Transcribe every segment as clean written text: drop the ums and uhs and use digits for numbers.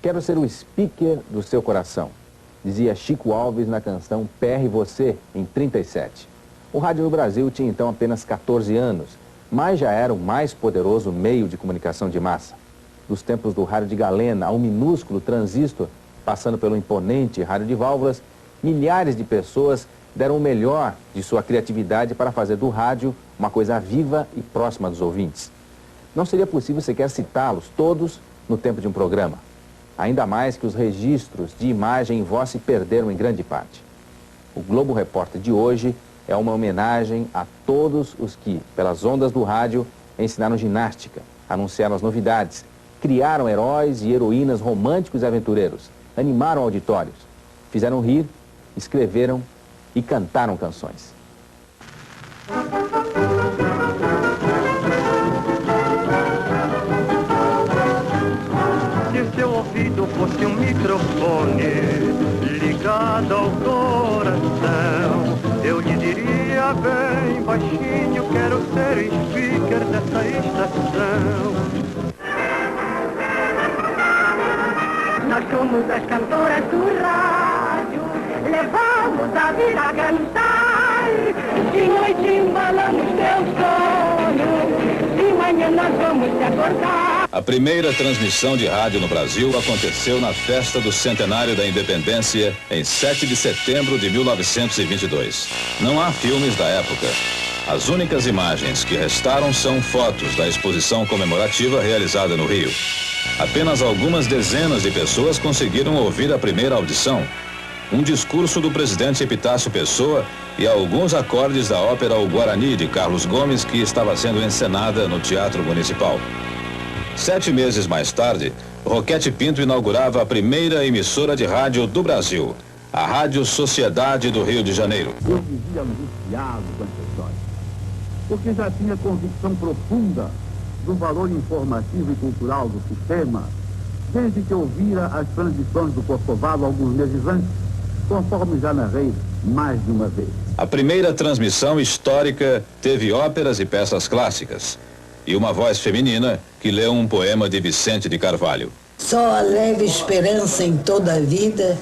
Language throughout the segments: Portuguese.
Quero ser o speaker do seu coração, dizia Chico Alves na canção PR Você, em 37. O rádio no Brasil tinha então apenas 14 anos, mas já era o mais poderoso meio de comunicação de massa. Dos tempos do rádio de galena ao minúsculo transistor, passando pelo imponente rádio de válvulas, milhares de pessoas deram o melhor de sua criatividade para fazer do rádio uma coisa viva e próxima dos ouvintes. Não seria possível sequer citá-los todos no tempo de um programa. Ainda mais que os registros de imagem e voz se perderam em grande parte. O Globo Repórter de hoje é uma homenagem a todos os que, pelas ondas do rádio, ensinaram ginástica, anunciaram as novidades, criaram heróis e heroínas românticos e aventureiros, animaram auditórios, fizeram rir, escreveram e cantaram canções. Se seu ouvido fosse um microfone ligado ao coração, eu lhe diria bem baixinho, quero ser speaker dessa estação. Nós somos as cantoras do rádio, levamos a vida a cantar. De noite embalamos teu sono, de manhã nós vamos te acordar. A primeira transmissão de rádio no Brasil aconteceu na festa do centenário da independência em 7 de setembro de 1922. Não há filmes da época. As únicas imagens que restaram são fotos da exposição comemorativa realizada no Rio. Apenas algumas dezenas de pessoas conseguiram ouvir a primeira audição. Um discurso do presidente Epitácio Pessoa e alguns acordes da ópera O Guarani, de Carlos Gomes, que estava sendo encenada no Teatro Municipal. 7 meses mais tarde, Roquete Pinto inaugurava a primeira emissora de rádio do Brasil, a Rádio Sociedade do Rio de Janeiro. Eu vivia angustiado com essa história, porque já tinha convicção profunda do valor informativo e cultural do sistema, desde que ouvira as transições do Corcovado alguns meses antes, conforme já narrei mais de uma vez. A primeira transmissão histórica teve óperas e peças clássicas, e uma voz feminina que leu um poema de Vicente de Carvalho. Só a leve esperança em toda a vida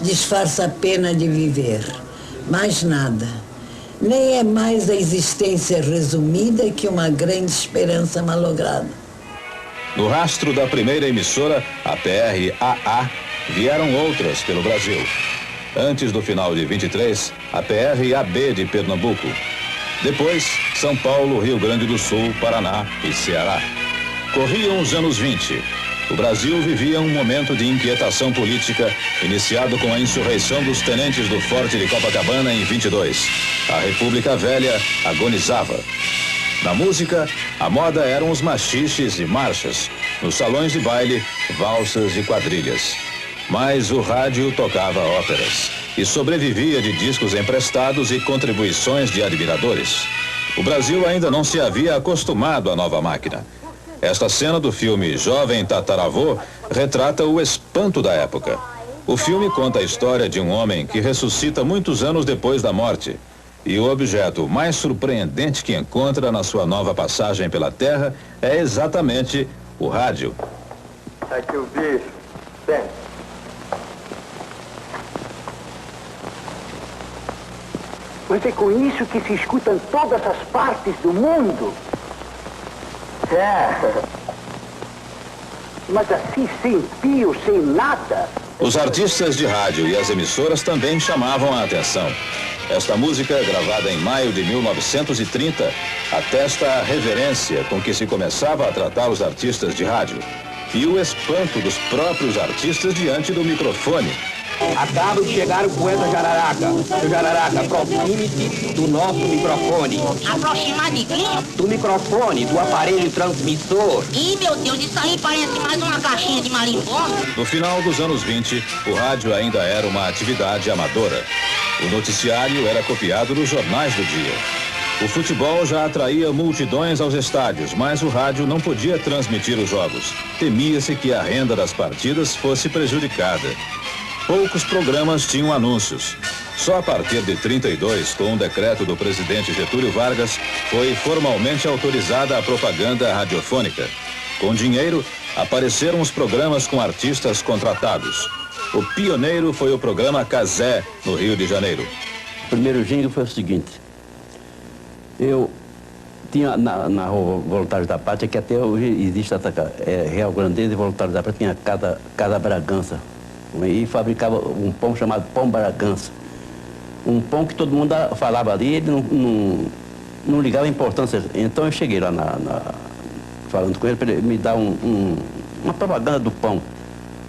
disfarça a pena de viver. Mais nada. Nem é mais a existência resumida que uma grande esperança malograda. No rastro da primeira emissora, a PRAA, vieram outras pelo Brasil. Antes do final de 23, a PRAB de Pernambuco. Depois, São Paulo, Rio Grande do Sul, Paraná e Ceará. Corriam os anos 20. O Brasil vivia um momento de inquietação política, iniciado com a insurreição dos tenentes do Forte de Copacabana em 22. A República Velha agonizava. Na música, a moda eram os machiches e marchas. Nos salões de baile, valsas e quadrilhas. Mas o rádio tocava óperas e sobrevivia de discos emprestados e contribuições de admiradores. O Brasil ainda não se havia acostumado à nova máquina. Esta cena do filme Jovem Tataravô retrata o espanto da época. O filme conta a história de um homem que ressuscita muitos anos depois da morte. E o objeto mais surpreendente que encontra na sua nova passagem pela Terra é exatamente o rádio. Aqui o bicho, tem. Mas é com isso que se escuta em todas as partes do mundo. É. Mas assim, sem pio, sem nada. Os artistas de rádio e as emissoras também chamavam a atenção. Esta música, gravada em maio de 1930, atesta a reverência com que se começava a tratar os artistas de rádio e o espanto dos próprios artistas diante do microfone. Acaba de chegar o poeta Jararaca. Seu Jararaca, aproxime-se do nosso microfone. Aproximar de quem? Do microfone, do aparelho transmissor. Ih, meu Deus, isso aí parece mais uma caixinha de marimbondo. No final dos anos 20, o rádio ainda era uma atividade amadora. O noticiário era copiado nos jornais do dia. O futebol já atraía multidões aos estádios, mas o rádio não podia transmitir os jogos. Temia-se que a renda das partidas fosse prejudicada. Poucos programas tinham anúncios. Só a partir de 32, com um decreto do presidente Getúlio Vargas, foi formalmente autorizada a propaganda radiofônica. Com dinheiro, apareceram os programas com artistas contratados. O pioneiro foi o programa Cazé, no Rio de Janeiro. O primeiro jingle foi o seguinte: eu tinha na rua Voluntários da Pátria, que até hoje existe essa Real Grandeza e Voluntários da Pátria, tinha Casa Bragança, e fabricava um pão chamado Pão Bragança. Um pão que todo mundo falava ali, ele não ligava a importância. Então eu cheguei lá falando com ele para ele me dar uma propaganda do pão.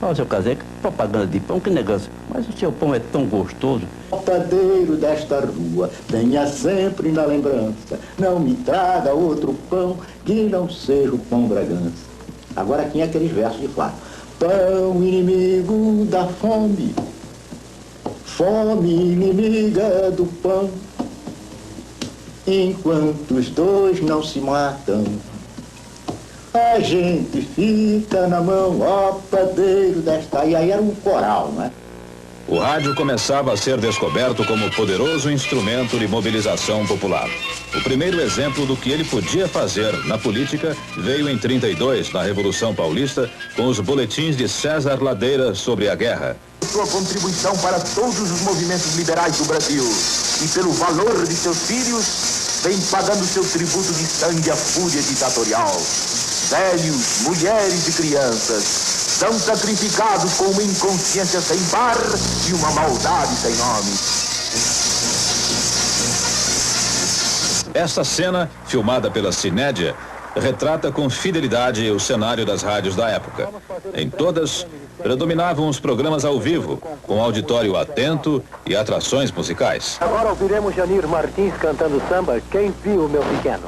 Olha, seu Cazé, que propaganda de pão, que negócio. Mas o seu pão é tão gostoso. O padeiro desta rua, tenha sempre na lembrança, não me traga outro pão que não seja o Pão Bragança. Agora aqui é aqueles versos de fato. Pão inimigo da fome, fome inimiga do pão, enquanto os dois não se matam, a gente fica na mão, ó padeiro desta... E aí era um coral, né? O rádio começava a ser descoberto como poderoso instrumento de mobilização popular. O primeiro exemplo do que ele podia fazer na política veio em 32, na Revolução Paulista, com os boletins de César Ladeira sobre a guerra. Sua contribuição para todos os movimentos liberais do Brasil e pelo valor de seus filhos, vem pagando seu tributo de sangue à fúria ditatorial. Velhos, mulheres e crianças são sacrificados com uma inconsciência sem par e uma maldade sem nome. Esta cena, filmada pela Cinédia, retrata com fidelidade o cenário das rádios da época. Em todas, predominavam os programas ao vivo, com auditório atento e atrações musicais. Agora ouviremos Janir Martins cantando samba, Quem Viu Meu Pequeno.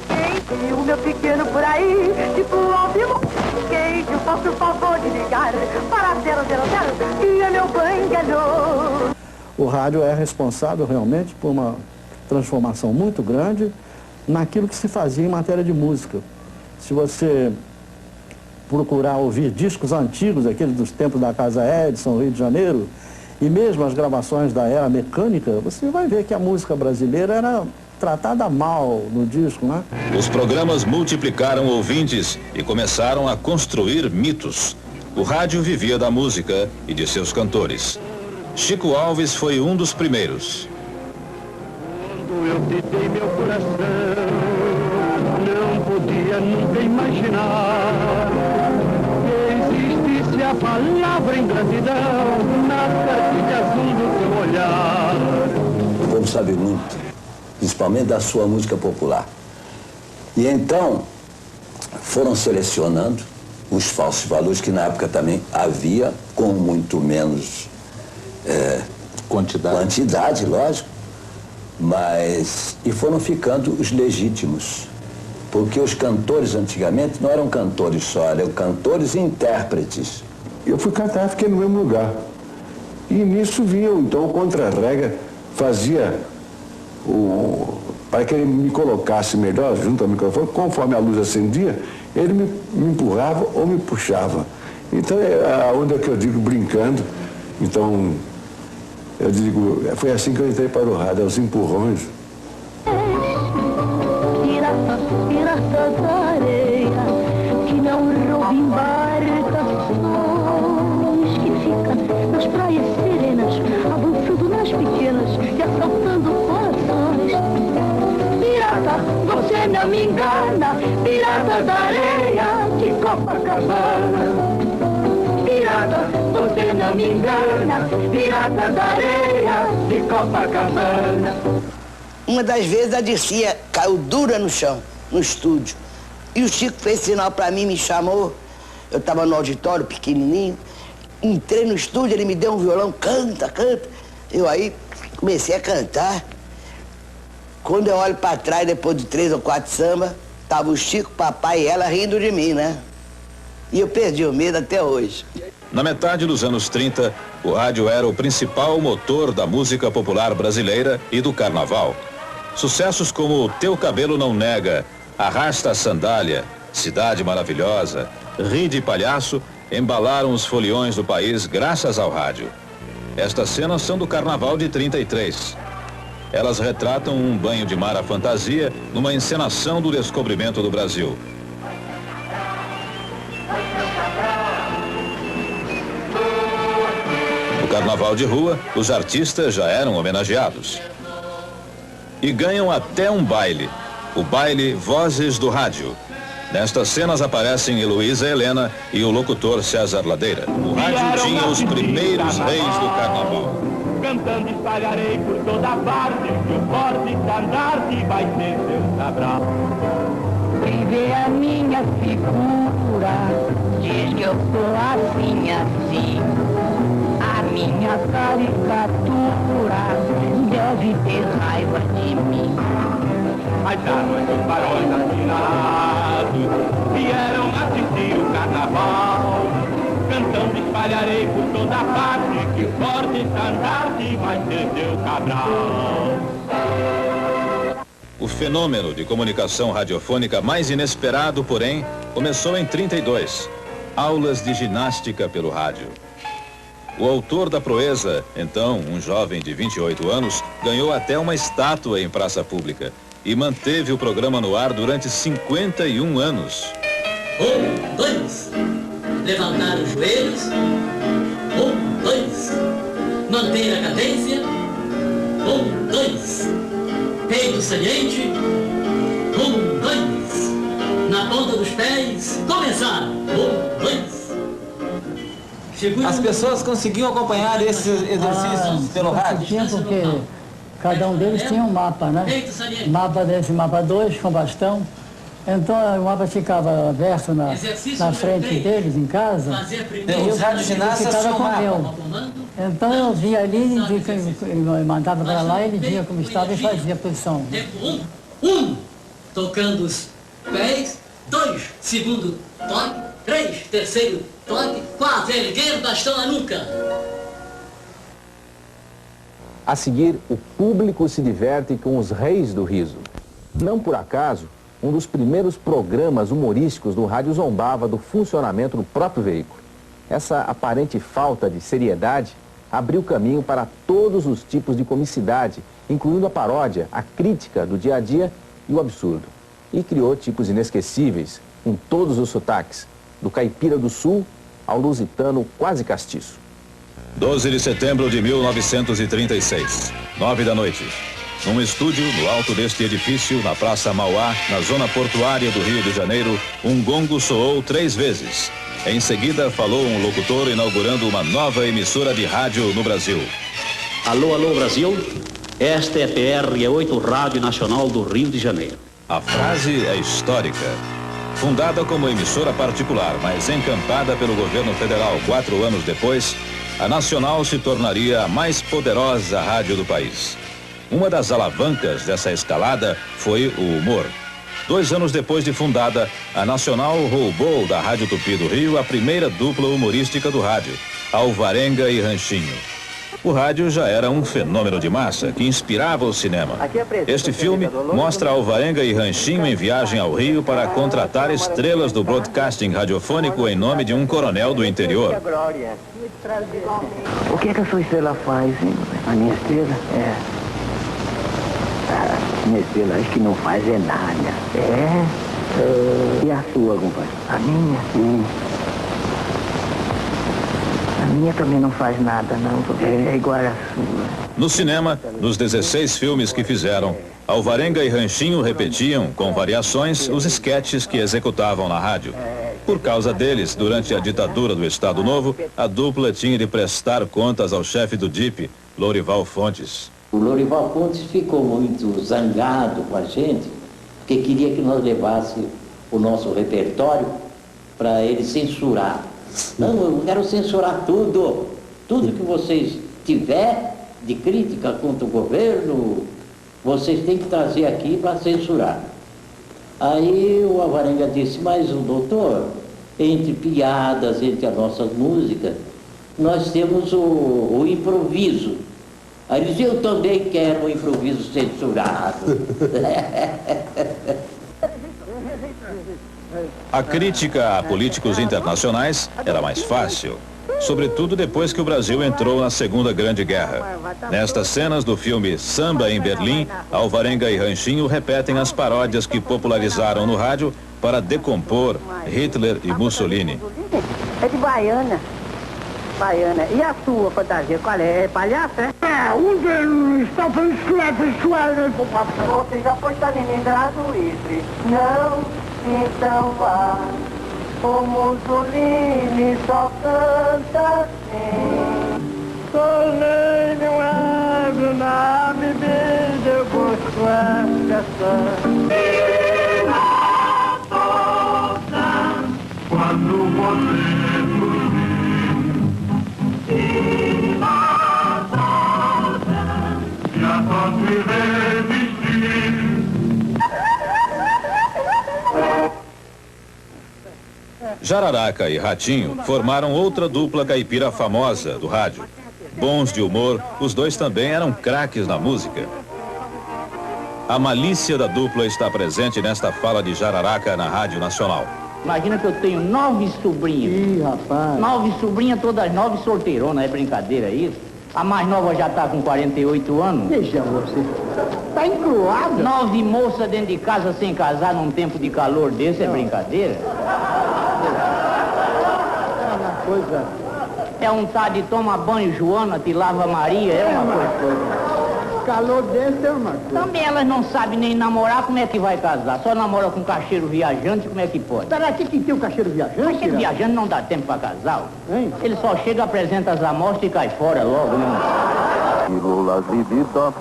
Quem viu meu pequeno por aí, tipo ao vivo, quem viu, faça o favor de ligar para 000 e é meu bangalhô. O rádio é responsável realmente por uma transformação muito grande naquilo que se fazia em matéria de música. Se você procurar ouvir discos antigos, aqueles dos tempos da Casa Edison, Rio de Janeiro, e mesmo as gravações da era mecânica, você vai ver que a música brasileira era tratada mal no disco, né? Os programas multiplicaram ouvintes e começaram a construir mitos. O rádio vivia da música e de seus cantores. Chico Alves foi um dos primeiros. Quando eu te dei meu coração, não podia nunca imaginar que existisse a palavra ingratidão na cartilha azul do teu olhar. O povo sabe muito, principalmente da sua música popular. E então foram selecionando os falsos valores que na época também havia, com muito menos quantidade, lógico, mas e foram ficando os legítimos, porque os cantores antigamente não eram cantores só, eram cantores e intérpretes. Eu fui cantar, fiquei no mesmo lugar, e nisso vinha então o contra-rega, fazia para que ele me colocasse melhor junto ao microfone, conforme a luz acendia, ele me empurrava ou me puxava. Então é a onda que eu digo brincando. Então eu digo, foi assim que eu entrei para o rádio, aos empurrões. Piratas da areia, que não roubam embarcações, que ficam nas praias serenas, avançando nas pequenas e assaltando corações. Pirata, você não me engana, pirata da areia de Copacabana. Pirata, você não me engana, pirata da areia de Copacabana. Uma das vezes a Dircia caiu dura no chão, no estúdio. E o Chico fez sinal pra mim, me chamou. Eu estava no auditório, pequenininho. Entrei no estúdio, ele me deu um violão, canta, canta. Eu aí comecei a cantar. Quando eu olho pra trás, depois de 3 ou 4 samba, tava o Chico, papai e ela rindo de mim, né? E eu perdi o medo até hoje. Na metade dos anos 30, o rádio era o principal motor da música popular brasileira e do carnaval. Sucessos como Teu Cabelo Não Nega, Arrasta a Sandália, Cidade Maravilhosa, Ri de Palhaço, embalaram os foliões do país graças ao rádio. Estas cenas são do Carnaval de 33. Elas retratam um banho de mar à fantasia numa encenação do descobrimento do Brasil. No carnaval de rua, os artistas já eram homenageados. E ganham até um baile, o baile Vozes do Rádio. Nestas cenas aparecem Heloísa Helena e o locutor César Ladeira. O rádio tinha os primeiros reis do carnaval. Cantando espalharei por toda parte, que o forte estandarte vai ser seu sabral. Quem vê a minha figura diz que eu sou assim, assim. A minha caricatura deve ter raiva de mim. As armas dos barões afinados vieram assistir o carnaval. Cantando espalharei por toda parte, que o forte estandarte vai ser seu cabral. O fenômeno de comunicação radiofônica mais inesperado, porém, começou em 32. Aulas de ginástica pelo rádio. O autor da proeza, então um jovem de 28 anos, ganhou até uma estátua em praça pública e manteve o programa no ar durante 51 anos. 1, 2, levantar os joelhos. 1, 2, manter a cadência. 1, 2, peito saliente. 1, 2, na ponta dos pés, começar. 1, 2. As pessoas conseguiam acompanhar esses exercícios pelo rádio? Porque cada um deles tinha um mapa, né? Mapa desse, mapa 2, com bastão. Então o mapa ficava aberto na frente deles, em casa. E os radioginastas tinham um mapa. Então eu vinha ali, eu mandava para lá, ele via como estava e fazia a posição. Tempo 1, tocando os pés. 2, segundo toque. 3, terceiro toque. 4, erguer o bastão na nuca. A seguir, o público se diverte com os reis do riso. Não por acaso, um dos primeiros programas humorísticos do rádio zombava do funcionamento do próprio veículo. Essa aparente falta de seriedade abriu caminho para todos os tipos de comicidade, incluindo a paródia, a crítica do dia a dia e o absurdo. E criou tipos inesquecíveis, com todos os sotaques, do caipira do sul ao lusitano quase castiço. 12 de setembro de 1936, 9 da noite. Num estúdio, no alto deste edifício, na Praça Mauá, na zona portuária do Rio de Janeiro, um gongo soou 3 vezes. Em seguida, falou um locutor inaugurando uma nova emissora de rádio no Brasil. Alô, alô, Brasil. Esta é a PR-8 Rádio Nacional do Rio de Janeiro. A frase é histórica. Fundada como emissora particular, mas encampada pelo governo federal 4 anos depois, a Nacional se tornaria a mais poderosa rádio do país. Uma das alavancas dessa escalada foi o humor. 2 anos depois de fundada, a Nacional roubou da Rádio Tupi do Rio a primeira dupla humorística do rádio, Alvarenga e Ranchinho. O rádio já era um fenômeno de massa que inspirava o cinema. Este filme mostra Alvarenga e Ranchinho em viagem ao Rio para contratar estrelas do broadcasting radiofônico em nome de um coronel do interior. O que é que a sua estrela faz, hein? A minha estrela? É. A minha estrela acho que não faz é nada. É? E a sua, compadre? A minha? A minha também não faz nada, não. É igual a sua. No cinema, nos 16 filmes que fizeram, Alvarenga e Ranchinho repetiam, com variações, os esquetes que executavam na rádio. Por causa deles, durante a ditadura do Estado Novo, a dupla tinha de prestar contas ao chefe do DIP, Lourival Fontes. O Lourival Fontes ficou muito zangado com a gente, porque queria que nós levássemos o nosso repertório para ele censurar. Não, eu quero censurar tudo. Tudo que vocês tiver de crítica contra o governo, vocês têm que trazer aqui para censurar. Aí o Alvarenga disse, mas o doutor, entre piadas, entre as nossas músicas, nós temos o improviso. Aí ele disse, eu também quero um improviso censurado. A crítica a políticos internacionais era mais fácil. sobretudo depois que o Brasil entrou na Segunda Grande Guerra. Nestas cenas do filme Samba em Berlim, Alvarenga e Ranchinho repetem as paródias que popularizaram no rádio para decompor Hitler e Mussolini. É de baiana. Baiana. E a sua fantasia, qual é? É palhaço, é? Está falando Você já foi estar Leningrado, Istre? Não, então vá. O Mussolini só canta assim. Solene abre na bebida, eu gosto quando você dormir. E na volta, já posso me resistir. Jararaca e Ratinho formaram outra dupla caipira famosa do rádio. Bons de humor, os dois também eram craques na música. A malícia da dupla está presente nesta fala de Jararaca na Rádio Nacional. Imagina que eu tenho 9 sobrinhas. Ih, rapaz. 9 sobrinhas, todas 9 solteironas, é brincadeira isso? A mais nova já está com 48 anos. Veja você. Tá encruada. 9 moças dentro de casa sem casar num tempo de calor desse, é brincadeira? É uma coisa. É um tá de toma banho Joana, te lava Maria, é uma coisa. Calor desse é uma coisa. Também elas não sabem nem namorar, como é que vai casar? Só namora com cacheiro viajante, como é que pode? Será que tem um cacheiro viajante? Cacheiro viajante não dá tempo pra casar. Hein? Ele só chega, apresenta as amostras e cai fora logo, né? Pílulas de vida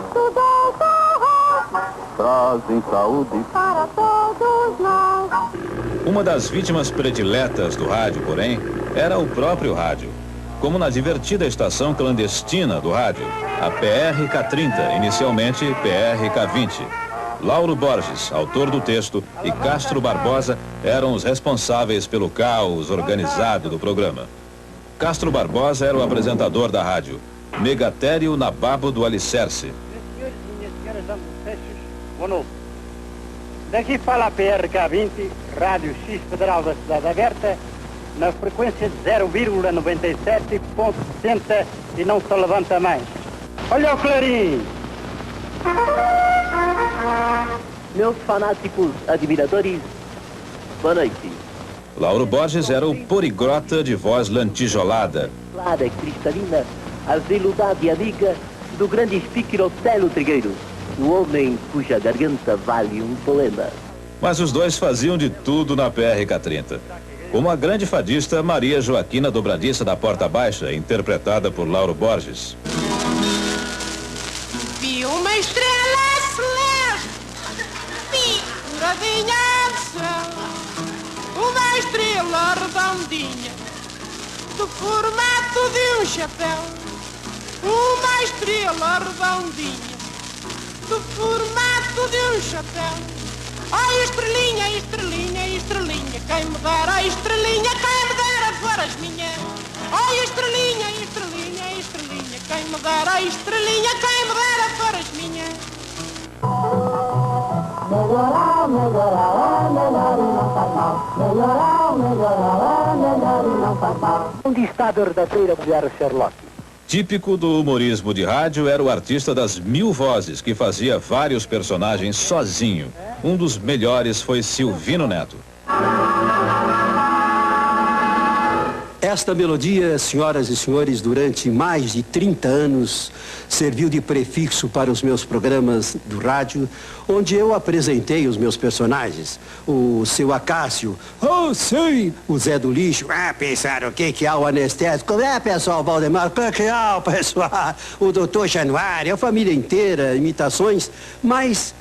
trazem saúde para todos nós. Uma das vítimas prediletas do rádio, porém, era o próprio rádio. Como na divertida estação clandestina do rádio, a PRK-30, inicialmente PRK-20. Lauro Borges, autor do texto, e Castro Barbosa eram os responsáveis pelo caos organizado do programa. Castro Barbosa era o apresentador da rádio. Megatério Nababo do Alicerce. Minhas senhoras, damos fechos. Boa noite. Daqui fala a PRK-20, Rádio X Federal da Cidade Aberta, na frequência de 0,97.60 e não se levanta mais. Olha o clarim! Meus fanáticos admiradores, boa noite. Lauro Borges era o poliglota de voz lantijolada. Clara e cristalina, a veludade amiga do grande speaker Otelo Trigueiro, o homem cuja garganta vale um poema. Mas os dois faziam de tudo na PRK-30. Como a grande fadista Maria Joaquina Dobradiça da Porta Baixa, interpretada por Lauro Borges. Vi uma estrela celeste, penduradinha ao céu, uma estrela redondinha, do formato de um chapéu, uma estrela redondinha, do formato de um chapéu. Ai, estrelinha, estrelinha, estrelinha, quem me dera, estrelinha, quem me dera foras minha. Ai, estrelinha, estrelinha, estrelinha, quem me dera, estrelinha, quem me dera foras minha. Melhorar, melhorar, melhor e não faz mal. Melhorar, melhorar, melhor e não faz mal. Onde está a verdadeira mulher Sherlock? Típico do humorismo de rádio era o artista das 1000 vozes, que fazia vários personagens sozinho. Um dos melhores foi Silvino Neto. Esta melodia, senhoras e senhores, durante mais de 30 anos, serviu de prefixo para os meus programas do rádio, onde eu apresentei os meus personagens. O seu Acácio, oh, sim! O Zé do Lixo, pensaram o que é o anestésico? Pessoal, Valdemar, o que é o pessoal? O doutor Januário, a família inteira, imitações, mas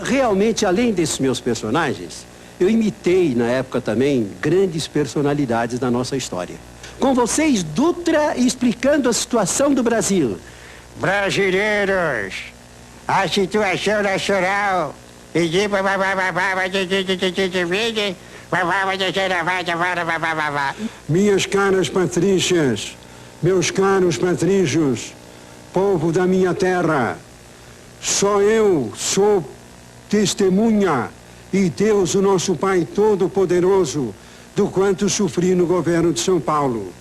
realmente, além desses meus personagens, eu imitei, na época também, grandes personalidades da nossa história. Com vocês, Dutra explicando a situação do Brasil. Brasileiros, a situação nacional. Minhas caras patrícias, meus caros patrícios, povo da minha terra, só eu sou testemunha e Deus, o nosso Pai Todo-Poderoso, do quanto sofri no governo de São Paulo.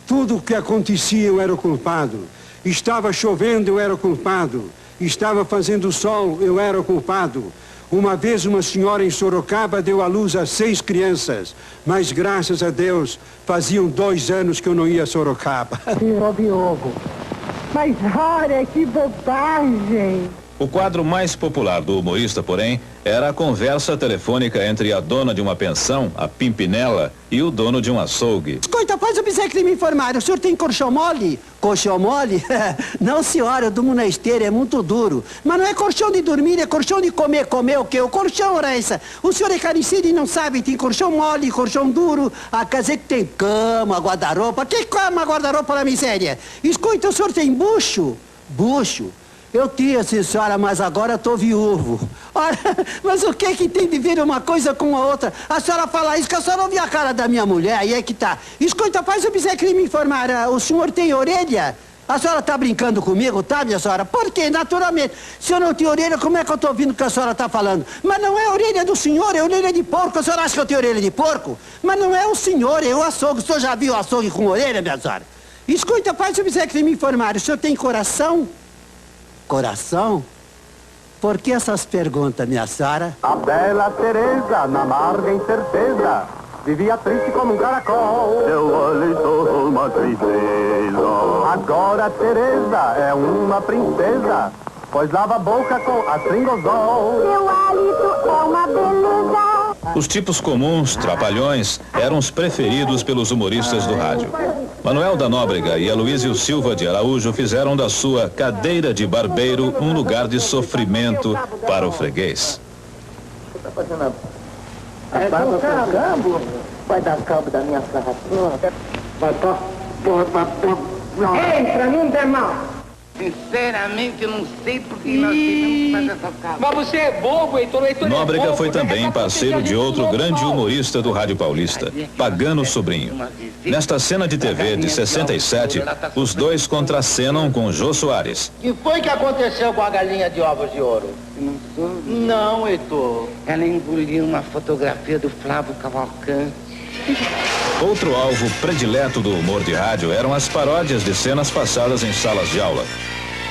Tudo o que acontecia eu era o culpado. Estava chovendo, eu era o culpado. Estava fazendo sol, eu era o culpado. Uma vez uma senhora em Sorocaba deu à luz a 6 crianças, mas graças a Deus faziam 2 anos que eu não ia a Sorocaba. Diogo, mas olha que bobagem! O quadro mais popular do humorista, porém, era a conversa telefônica entre a dona de uma pensão, a Pimpinela, e o dono de um açougue. Escuta, faz o biseiro que me informaram. O senhor tem colchão mole? Colchão mole? Não, senhora, eu durmo na esteira, é muito duro. Mas não é colchão de dormir, é colchão de comer. Comer o quê? O colchão, ora essa. O senhor é carecido e não sabe, tem colchão mole, colchão duro. A casa que tem cama, guarda-roupa. Que cama, guarda-roupa na miséria? Escuta, o senhor tem bucho? Bucho? Eu tinha, sim, senhora, mas agora eu tô viúvo. Ora, mas o que tem de ver uma coisa com a outra? A senhora fala isso que a senhora não viu a cara da minha mulher, aí é que tá. Escuta, faz o biseiro que me informar, o senhor tem orelha? A senhora tá brincando comigo, tá, minha senhora? Por quê? Naturalmente. Se eu não tenho orelha, como é que eu tô ouvindo o que a senhora tá falando? Mas não é orelha do senhor, é orelha de porco. A senhora acha que eu tenho orelha de porco? Mas não é o senhor, é o açougue. O senhor já viu o açougue com orelha, minha senhora? Escuta, faz o biseiro que me informar, o senhor tem coração? Coração? Por que essas perguntas, minha senhora? A bela Teresa, na amarga incerteza, vivia triste como um caracol. Seu olho uma tristeza. Agora Teresa é uma princesa, pois lava a boca com a Tringosol. Seu hálito é uma beleza. Os tipos comuns, trapalhões, eram os preferidos pelos humoristas do rádio. Manuel da Nóbrega e Aloísio Silva de Araújo fizeram da sua cadeira de barbeiro um lugar de sofrimento para o freguês. Tá fazendo a barba com cambo? Vai dar cabo da minha sarrafa? Vai tá. Entra, não der mal. Sinceramente, eu não sei porque nós tivemos que fazer essa casa. Mas você é bobo, Heitor. Nóbrega foi também parceiro de outro grande humorista do Rádio Paulista, Pagano Sobrinho. Nesta cena de TV de 67, os dois contracenam com Jô Soares. O que foi que aconteceu com a galinha de ovos de ouro? Não, Heitor. Ela engoliu uma fotografia do Flávio Cavalcante. Outro alvo predileto do humor de rádio eram as paródias de cenas passadas em salas de aula.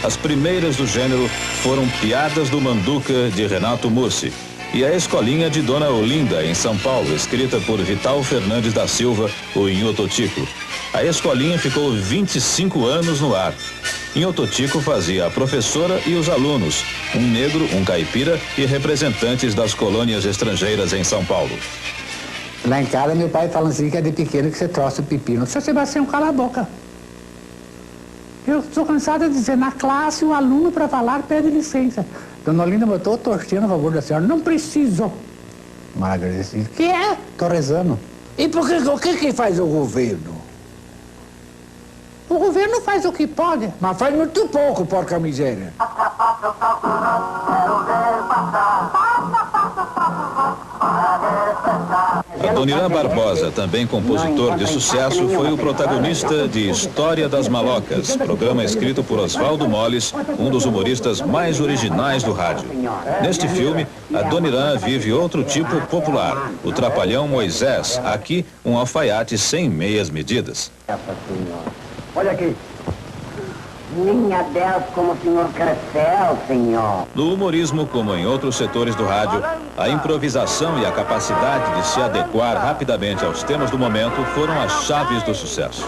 As primeiras do gênero foram Piadas do Manduca, de Renato Mussi, e A Escolinha de Dona Olinda, em São Paulo, escrita por Vital Fernandes da Silva, o Inhototico. A Escolinha ficou 25 anos no ar. Inhototico fazia a professora e os alunos, um negro, um caipira e representantes das colônias estrangeiras em São Paulo. Lá em casa, meu pai falando assim que é de pequeno que você troça o pepino. Seu Sebastião, cala a boca. Eu estou cansada de dizer, na classe, o aluno para falar pede licença. Dona Olinda, eu estou torcendo a favor da senhora. Não preciso. Margarida disse, que é? Estou rezando. E por que, o que faz o governo? O governo faz o que pode, mas faz muito pouco, porca miséria. Adoniran Barbosa, também compositor de sucesso, foi o protagonista de História das Malocas, programa escrito por Oswaldo Moles, um dos humoristas mais originais do rádio. Neste filme, Adoniran vive outro tipo popular, o trapalhão Moisés, aqui um alfaiate sem meias medidas. Olha aqui. Minha Deus, como o senhor cresceu, senhor. No humorismo, como em outros setores do rádio, a improvisação e a capacidade de se adequar rapidamente aos temas do momento foram as chaves do sucesso.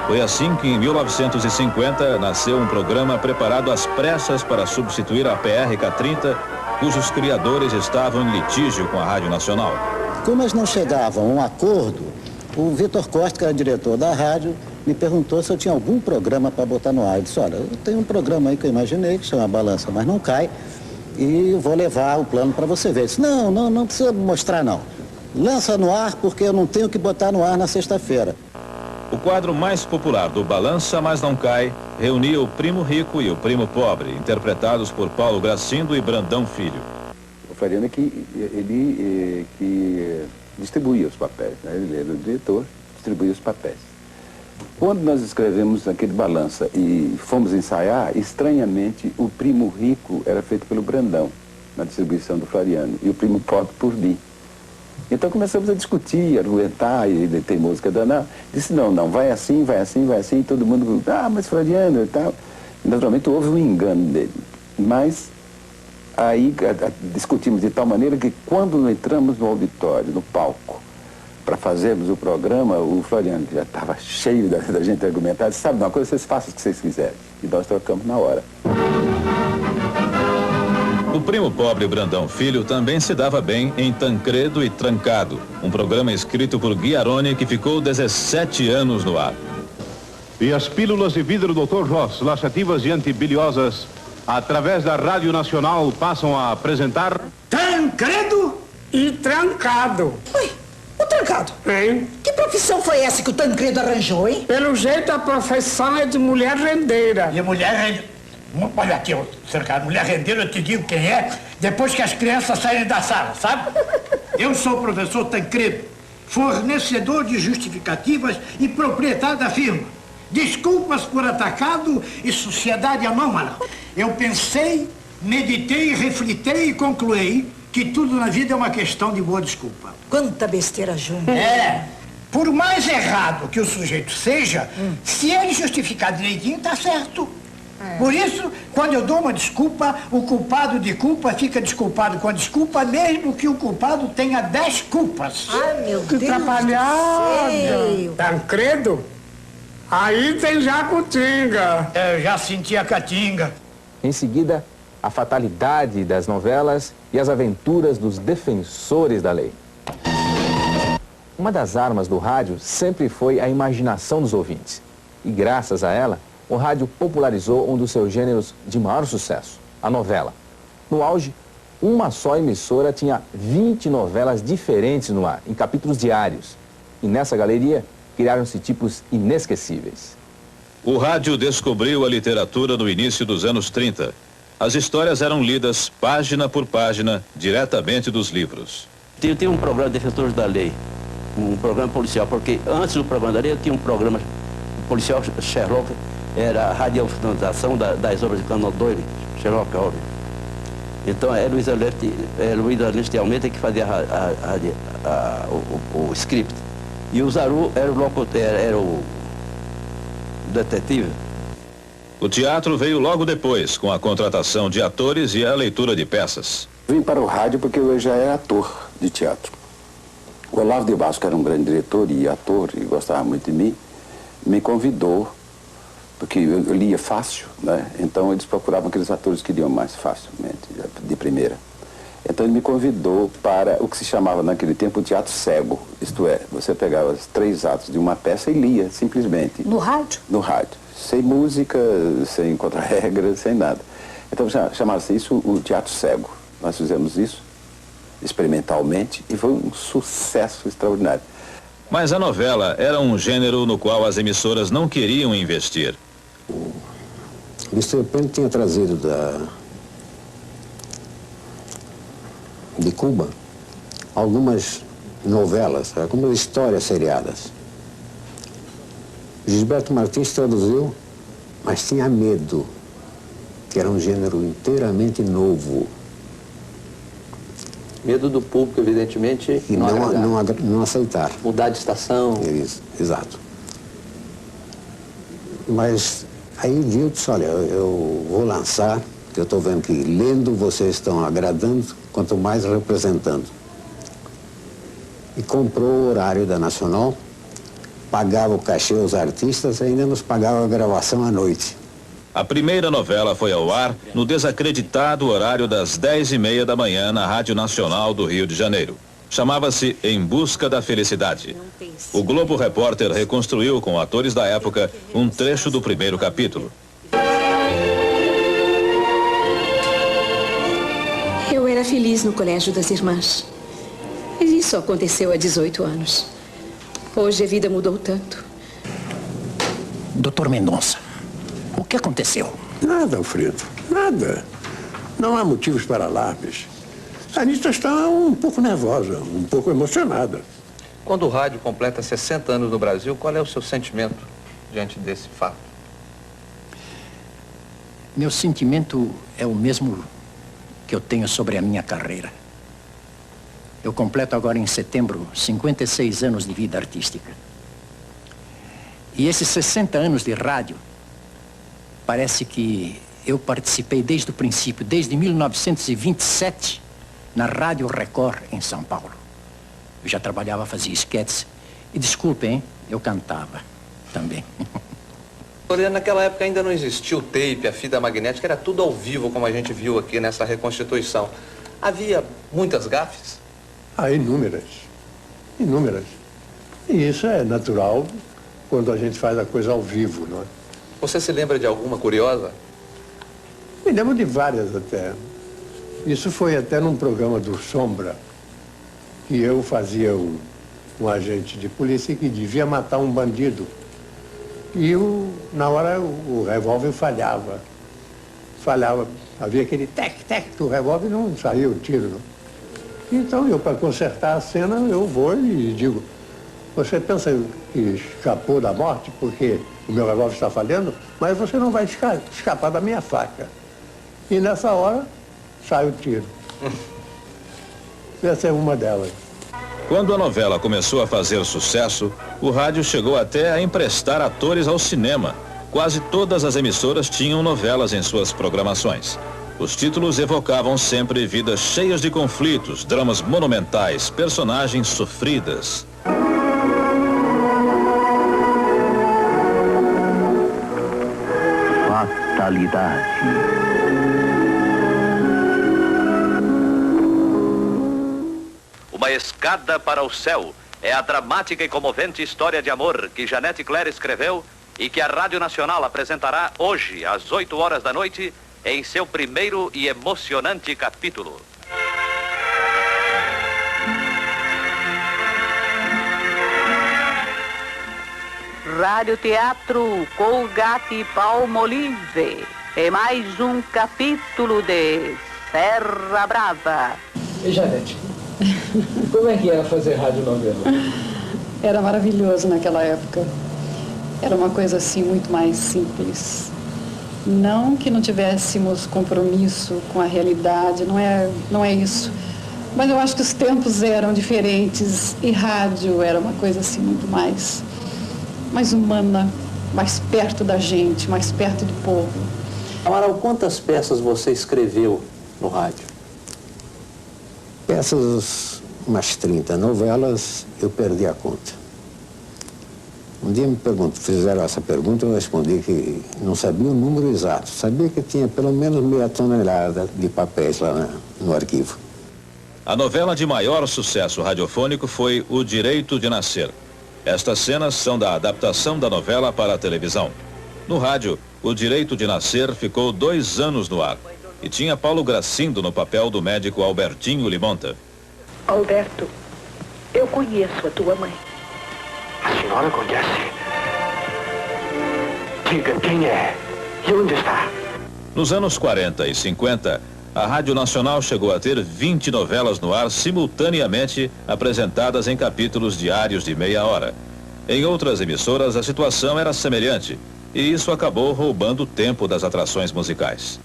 Foi assim que, em 1950, nasceu um programa preparado às pressas para substituir a PRK-30, cujos criadores estavam em litígio com a Rádio Nacional. Como eles não chegavam a um acordo, o Vitor Costa, que era diretor da rádio, me perguntou se eu tinha algum programa para botar no ar. Eu disse, olha, eu tenho um programa aí que eu imaginei, que chama Balança Mas Não Cai, e vou levar o plano para você ver. Eu disse, não precisa mostrar não. Lança no ar porque eu não tenho que botar no ar na sexta-feira. O quadro mais popular do Balança Mas Não Cai reunia o Primo Rico e o Primo Pobre, interpretados por Paulo Gracindo e Brandão Filho. O Floriano é que ele que distribuía os papéis, né? Ele era o diretor, distribuía os papéis. Quando nós escrevemos aquele Balança e fomos ensaiar, estranhamente o Primo Rico era feito pelo Brandão, na distribuição do Floriano, e o Primo Pobre por mim. Então começamos a discutir, argumentar, e tem música danada. Disse, não, vai assim, vai assim, vai assim, e todo mundo, mas Floriano e tal. Naturalmente houve um engano dele. Mas aí discutimos de tal maneira que quando entramos no auditório, no palco, para fazermos o programa, o Floriano já estava cheio da gente argumentar, disse, sabe uma coisa, vocês façam o que vocês quiserem. E nós trocamos na hora. O primo pobre Brandão Filho também se dava bem em Tancredo e Trancado, um programa escrito por Guiarone que ficou 17 anos no ar. E as pílulas de vidro Dr. Ross, laxativas e antibiliosas, através da Rádio Nacional, passam a apresentar... Tancredo e Trancado. Oi, o Trancado? Hein? Que profissão foi essa que o Tancredo arranjou, hein? Pelo jeito a profissão é de mulher rendeira. E mulher rendeira... Olha aqui, Trancado, mulher rendeira, eu te digo quem é, depois que as crianças saírem da sala, sabe? Eu sou o professor Tancredo, fornecedor de justificativas e proprietário da firma. Desculpas por atacado e sociedade anômala. Eu pensei, meditei, reflitei e concluí que tudo na vida é uma questão de boa desculpa. Quanta besteira junto. É, por mais errado que o sujeito seja, se ele justificar direitinho, tá certo. Por isso, quando eu dou uma desculpa, o culpado de culpa fica desculpado com a desculpa, mesmo que o culpado tenha 10 culpas. Ai, meu Deus. Que atrapalhada. Tancredo? Aí tem Jacutinga. Eu já senti a catinga. Em seguida, a fatalidade das novelas e as aventuras dos defensores da lei. Uma das armas do rádio sempre foi a imaginação dos ouvintes. E graças a ela, o rádio popularizou um dos seus gêneros de maior sucesso, a novela. No auge, uma só emissora tinha 20 novelas diferentes no ar, em capítulos diários. E nessa galeria, criaram-se tipos inesquecíveis. O rádio descobriu a literatura no início dos anos 30. As histórias eram lidas página por página, diretamente dos livros. Tem um programa de Defensores da Lei, um programa policial, porque antes do programa da lei eu tinha um programa policial, Sherlock, era a radiofonização das obras de Conan Doyle, Sherlock Holmes. Então é Luiz Ernesto de Almeida que fazia o script. E o Zaru era o locutor, era o detetive. O teatro veio logo depois, com a contratação de atores e a leitura de peças. Vim para o rádio porque eu já era ator de teatro. O Olavo de Basco, que era um grande diretor e ator, e gostava muito de mim, me convidou, porque eu lia fácil, né? Então eles procuravam aqueles atores que liam mais facilmente, de primeira. Então ele me convidou para o que se chamava naquele tempo o teatro cego. Isto é, você pegava os 3 atos de uma peça e lia, simplesmente. No rádio? No rádio. Sem música, sem contra-regras, sem nada. Então chamava-se isso o teatro cego. Nós fizemos isso experimentalmente e foi um sucesso extraordinário. Mas a novela era um gênero no qual as emissoras não queriam investir. O Mr. Penn tinha trazido de Cuba algumas novelas, algumas histórias seriadas. Gisberto Martins traduziu, mas tinha medo, que era um gênero inteiramente novo. Medo do público, evidentemente, e não aceitar. Mudar de estação. Isso, exato. Mas aí viu, disse, olha, eu vou lançar, que eu estou vendo que lendo vocês estão agradando, quanto mais representando. E comprou o horário da Nacional, pagava o cachê aos artistas e ainda nos pagava a gravação à noite. A primeira novela foi ao ar no desacreditado horário das 10h30 da manhã na Rádio Nacional do Rio de Janeiro. Chamava-se Em Busca da Felicidade. O Globo Repórter reconstruiu com atores da época um trecho do primeiro capítulo. Eu era feliz no Colégio das Irmãs. Mas isso aconteceu há 18 anos. Hoje a vida mudou tanto. Doutor Mendonça, o que aconteceu? Nada, Alfredo, nada. Não há motivos para alarmes. A Anitta está um pouco nervosa, um pouco emocionada. Quando o rádio completa 60 anos no Brasil, qual é o seu sentimento diante desse fato? Meu sentimento é o mesmo que eu tenho sobre a minha carreira. Eu completo agora em setembro 56 anos de vida artística. E esses 60 anos de rádio, parece que eu participei desde o princípio, desde 1927, na Rádio Record, em São Paulo. Eu já trabalhava, fazia esquetes. E desculpem, eu cantava também. Naquela época ainda não existia o tape, a fita magnética, era tudo ao vivo, como a gente viu aqui nessa reconstituição. Havia muitas gafes? Inúmeras. Inúmeras. E isso é natural quando a gente faz a coisa ao vivo, não é? Você se lembra de alguma curiosa? Me lembro de várias até. Isso foi até num programa do Sombra, que eu fazia um agente de polícia que devia matar um bandido. E na hora o revólver falhava. Falhava. Havia aquele tec-tec do revólver e não saía o tiro. Não? Então eu, para consertar a cena, eu vou e digo, você pensa que escapou da morte porque o meu revólver está falhando? Mas você não vai escapar da minha faca. E nessa hora, sai o tiro. Essa é uma delas. Quando a novela começou a fazer sucesso, o rádio chegou até a emprestar atores ao cinema. Quase todas as emissoras tinham novelas em suas programações. Os títulos evocavam sempre vidas cheias de conflitos, dramas monumentais, personagens sofridas. Fatalidade. Uma escada para o céu é a dramática e comovente história de amor que Janete Claire escreveu e que a Rádio Nacional apresentará hoje, às 8 horas da noite, em seu primeiro e emocionante capítulo. Rádio Teatro Colgate Palmolive é mais um capítulo de Serra Brava. E Janete, como é que era fazer radionovela? Era maravilhoso naquela época. Era uma coisa assim muito mais simples. Não que não tivéssemos compromisso com a realidade, não é isso. Mas eu acho que os tempos eram diferentes e rádio era uma coisa assim muito mais humana, mais perto da gente, mais perto do povo. Amaral, quantas peças você escreveu no rádio? Peças, umas 30. Novelas, eu perdi a conta. Um dia fizeram essa pergunta, eu respondi que não sabia o número exato. Sabia que tinha pelo menos meia tonelada de papéis lá no arquivo. A novela de maior sucesso radiofônico foi O Direito de Nascer. Estas cenas são da adaptação da novela para a televisão. No rádio, O Direito de Nascer ficou 2 anos no ar e tinha Paulo Gracindo no papel do médico Albertinho Limonta. Alberto, eu conheço a tua mãe. A senhora conhece? Diga quem é e onde está. Nos anos 40 e 50, a Rádio Nacional chegou a ter 20 novelas no ar simultaneamente, apresentadas em capítulos diários de meia hora. Em outras emissoras, a situação era semelhante, e isso acabou roubando o tempo das atrações musicais.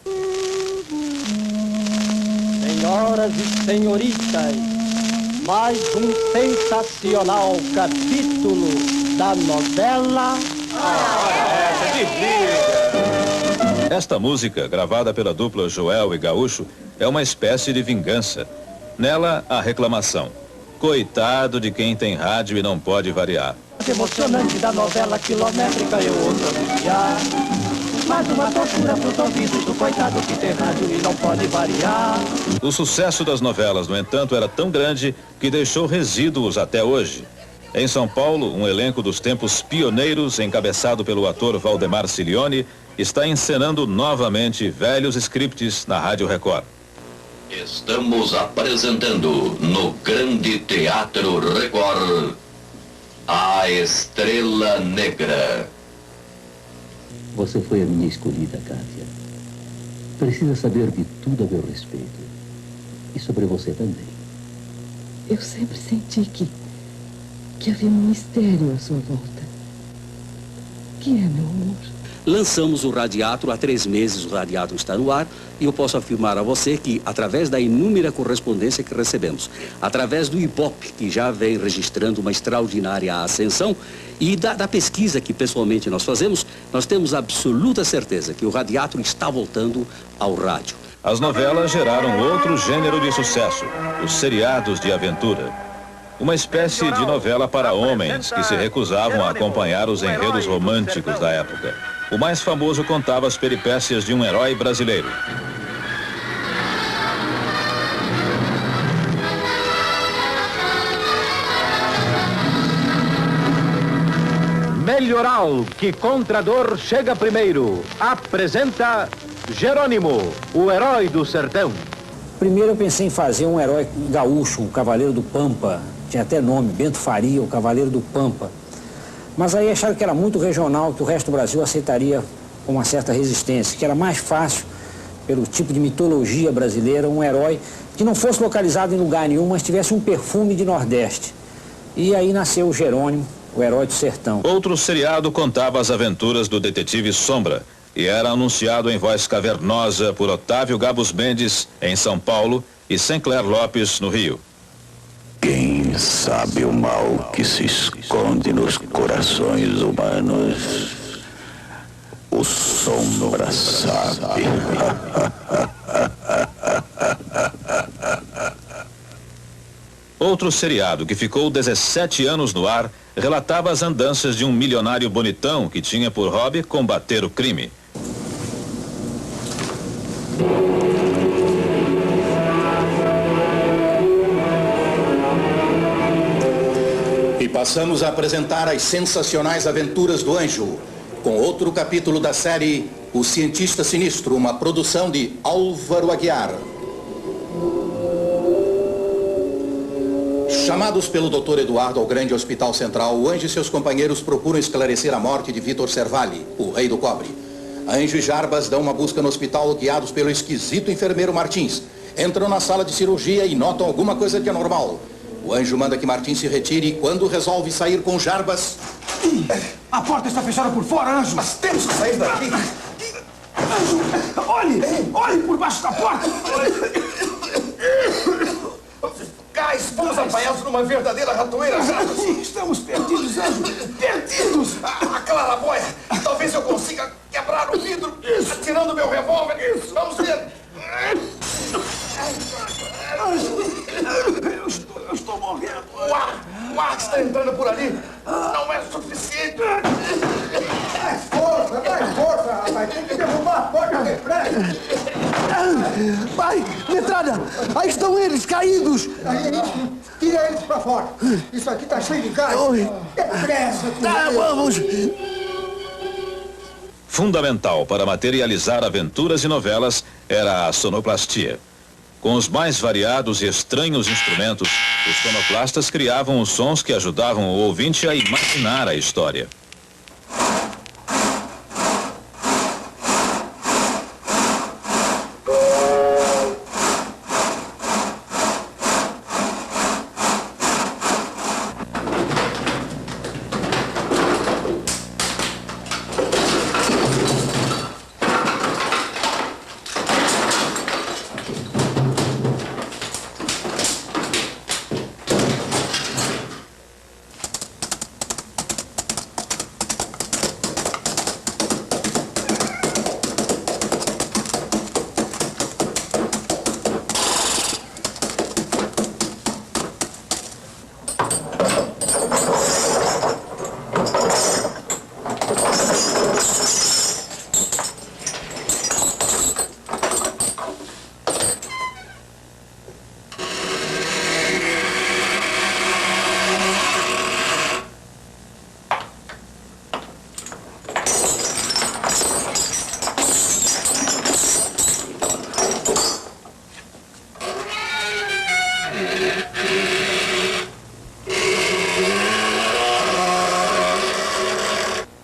Senhoras e senhoritas, mais um sensacional capítulo da novela... Esta música, gravada pela dupla Joel e Gaúcho, é uma espécie de vingança. Nela, a reclamação. Coitado de quem tem rádio e não pode variar. Emocionante da novela quilométrica eu ouço anunciar. Mais uma tortura pros ouvidos do coitado que tem rádio e não pode variar. O sucesso das novelas, no entanto, era tão grande que deixou resíduos até hoje. Em São Paulo, um elenco dos tempos pioneiros, encabeçado pelo ator Valdemar Cilione, está encenando novamente velhos scripts na Rádio Record. Estamos apresentando no Grande Teatro Record A Estrela Negra. Você foi a minha escolhida, Kátia. Precisa saber de tudo a meu respeito. E sobre você também. Eu sempre senti que havia um mistério à sua volta. Que é, meu amor? lançamos o Radiatro há 3 meses, o Radiatro está no ar, e eu posso afirmar a você que, através da inúmera correspondência que recebemos, através do Ibope, que já vem registrando uma extraordinária ascensão, e da pesquisa que pessoalmente nós fazemos, nós temos absoluta certeza que o Radiatro está voltando ao rádio. As novelas geraram outro gênero de sucesso, os seriados de aventura. Uma espécie de novela para homens que se recusavam a acompanhar os enredos românticos da época. O mais famoso contava as peripécias de um herói brasileiro. Melhoral, que contra a dor chega primeiro, apresenta Jerônimo, o herói do sertão. Primeiro eu pensei em fazer um herói gaúcho, o Cavaleiro do Pampa. Tinha até nome, Bento Faria, o Cavaleiro do Pampa. Mas aí acharam que era muito regional, que o resto do Brasil aceitaria com uma certa resistência, que era mais fácil, pelo tipo de mitologia brasileira, um herói que não fosse localizado em lugar nenhum, mas tivesse um perfume de Nordeste. E aí nasceu o Jerônimo, o herói do sertão. Outro seriado contava as aventuras do detetive Sombra e era anunciado em voz cavernosa por Otávio Gabus Mendes, em São Paulo, e Sinclair Lopes, no Rio. Quem sabe o mal que se esconde nos corações humanos? O Sombra sabe. Outro seriado que ficou 17 anos no ar relatava as andanças de um milionário bonitão que tinha por hobby combater o crime. E passamos a apresentar as sensacionais aventuras do Anjo, com outro capítulo da série O Cientista Sinistro, uma produção de Álvaro Aguiar. Chamados pelo Dr. Eduardo ao grande hospital central, o Anjo e seus companheiros procuram esclarecer a morte de Vitor Servalli, o rei do cobre. Anjo e Jarbas dão uma busca no hospital guiados pelo esquisito enfermeiro Martins. Entram na sala de cirurgia e notam alguma coisa de anormal. O Anjo manda que Martins se retire e quando resolve sair com Jarbas... A porta está fechada por fora, Anjo. Mas temos que sair daqui. Anjo, olhe por baixo da porta. Cais, fomos apanhados numa verdadeira ratoeira, Jarbas. Sim, estamos perdidos, Anjo. Perdidos. A claraboia. Talvez eu consiga quebrar o vidro atirando meu revólver. Isso. Vamos ver. Eu estou morrendo. O ar que está entrando por ali não é suficiente. Mais força, rapaz. Tem que derrubar a porta depressa. Pai, metralha, aí estão eles, caídos. Tira eles pra fora. Isso aqui tá cheio de gás. Depressa. Tá, vamos. Fundamental para materializar aventuras e novelas era a sonoplastia. Com os mais variados e estranhos instrumentos, os sonoplastas criavam os sons que ajudavam o ouvinte a imaginar a história.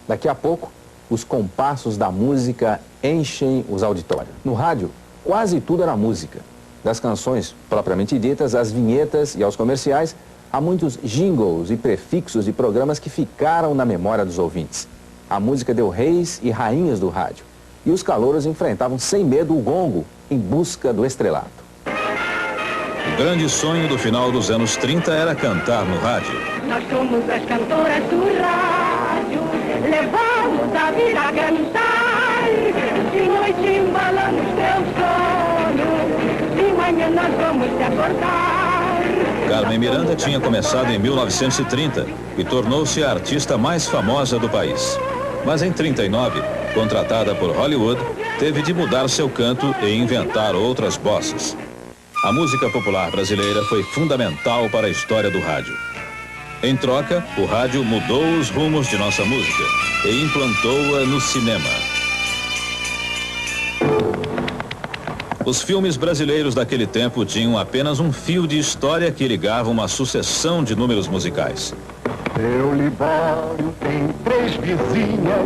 Daqui a pouco, os compassos da música enchem os auditórios. No rádio, quase tudo era música. Das canções propriamente ditas, às vinhetas e aos comerciais, há muitos jingles e prefixos de programas que ficaram na memória dos ouvintes. a música deu reis e rainhas do rádio. E os calouros enfrentavam sem medo o gongo em busca do estrelato. O grande sonho do final dos anos 30 era cantar no rádio. Nós somos as cantoras do rádio, levamos a vida a cantar. De noite embalamos teu sono, de manhã nós vamos te acordar. Carmen Miranda tinha começado em 1930 e tornou-se a artista mais famosa do país. Mas em 39, contratada por Hollywood, teve de mudar seu canto e inventar outras bosses. A música popular brasileira foi fundamental para a história do rádio. Em troca, o rádio mudou os rumos de nossa música e implantou-a no cinema. Os filmes brasileiros daquele tempo tinham apenas um fio de história que ligava uma sucessão de números musicais. Seu Libório tem 3 vizinhas,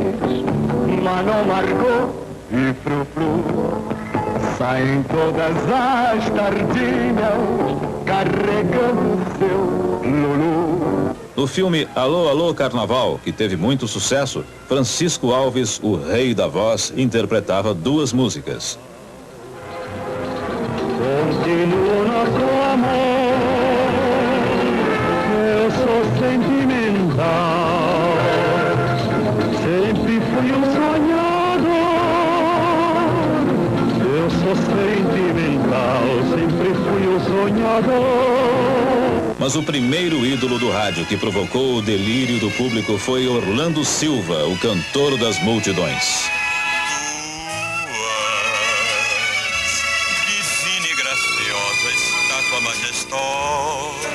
Mano, Margot e Frufru. Saem todas as tardinhas, carregando seu Lulu. No filme Alô, Alô, Carnaval, que teve muito sucesso, Francisco Alves, o rei da voz, interpretava 2 músicas. Continuo nosso amor, eu sou sentimental, sempre fui um sonhador, eu sou sentimental, sempre fui um sonhador. Mas o primeiro ídolo do rádio que provocou o delírio do público foi Orlando Silva, o cantor das multidões. Majestosa